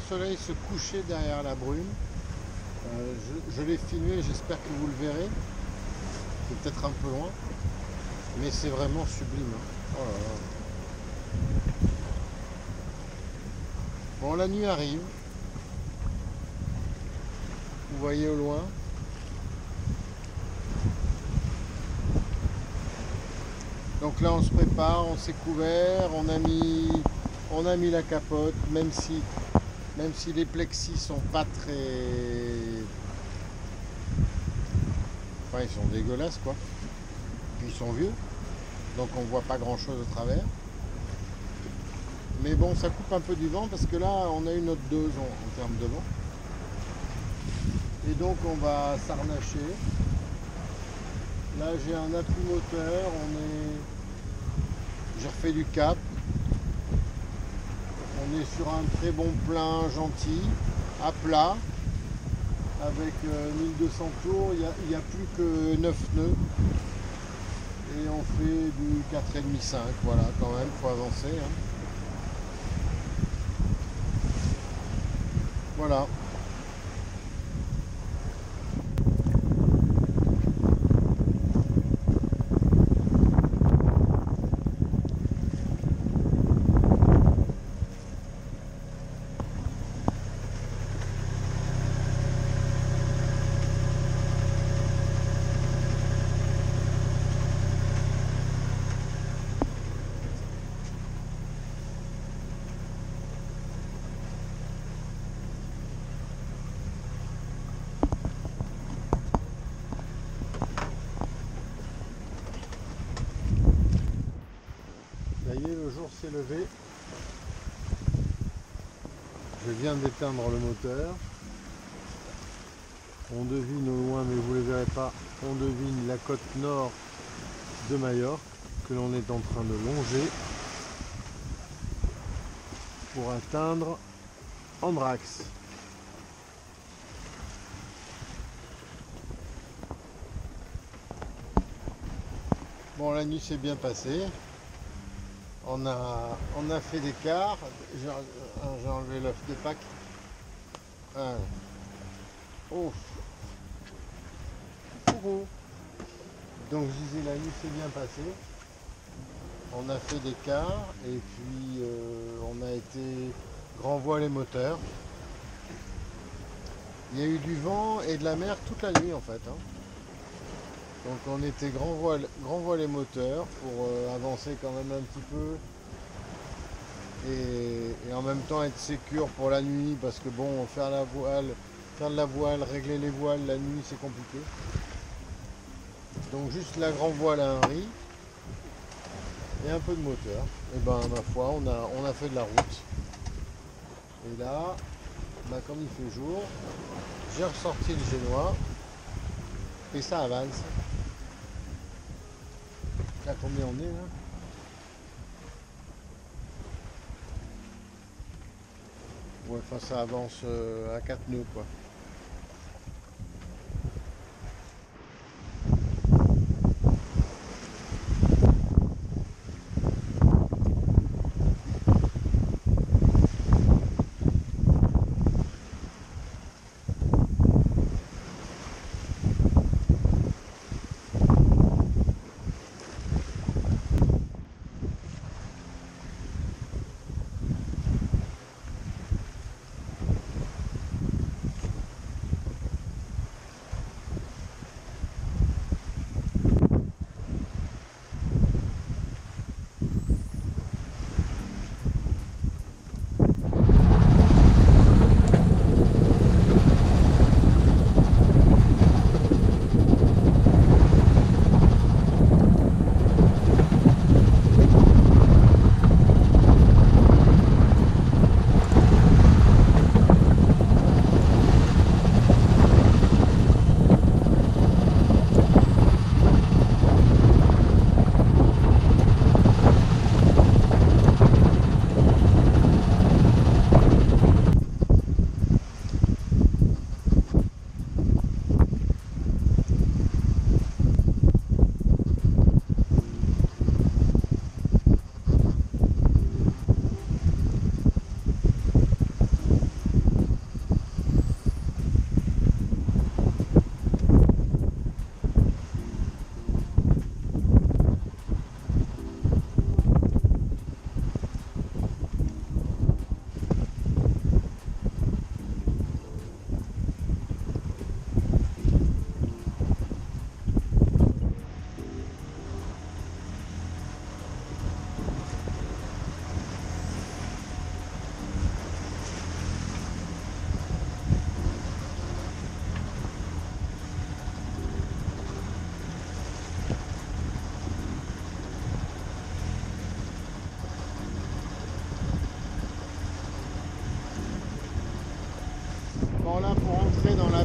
soleil se coucher derrière la brume. Je l'ai filmé, j'espère que vous le verrez. C'est peut-être un peu loin, mais c'est vraiment sublime. Hein. Oh là là. Bon, la nuit arrive. Vous voyez au loin. Donc là, on se prépare, on s'est couvert, on a mis la capote, même si les plexis sont pas très... Enfin, ils sont dégueulasses, quoi. Puis ils sont vieux, donc on voit pas grand-chose au travers. Mais bon, ça coupe un peu du vent, parce que là, on a une notre dose en termes de vent. Et donc, on va s'harnacher. Là, j'ai un appui moteur, j'ai refait du cap. On est sur un très bon plein gentil, à plat, avec 1200 tours, il n'y a plus que 9 nœuds. Et on fait du 4,5-5, voilà, quand même, il faut avancer. Hein. Voilà. Ça y est, le jour s'est levé. Je viens d'éteindre le moteur. On devine au loin, mais vous ne le verrez pas, on devine la côte nord de Majorque que l'on est en train de longer pour atteindre Andrax. Bon, la nuit s'est bien passée. On a fait des quarts. J'ai enlevé l'œuf de Pâques. Ah. Oh. Coucou. Donc je disais, la nuit s'est bien passée. On a fait des quarts et puis on a été grand voile et moteur. Il y a eu du vent et de la mer toute la nuit en fait. Hein. Donc on était grand voile et moteur pour avancer quand même un petit peu et en même temps être sécure pour la nuit parce que bon, faire de la voile, régler les voiles la nuit c'est compliqué. Donc juste la grand voile à un riz et un peu de moteur. Et ben ma foi, on a fait de la route. Et là, comme il fait jour, j'ai ressorti le génois et ça avance. À combien on est là? Ouais, enfin ça avance à 4 nœuds quoi.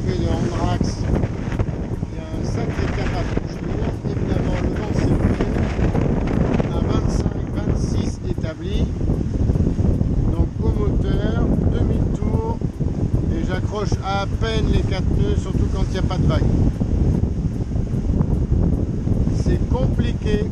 arrivée de Andrax, il y a un sacré cap à franchir. Évidemment, le vent s'est levé. On a 25-26 établis. Donc au moteur, demi-tour. Et j'accroche à peine les 4 nœuds, surtout quand il n'y a pas de vague. C'est compliqué.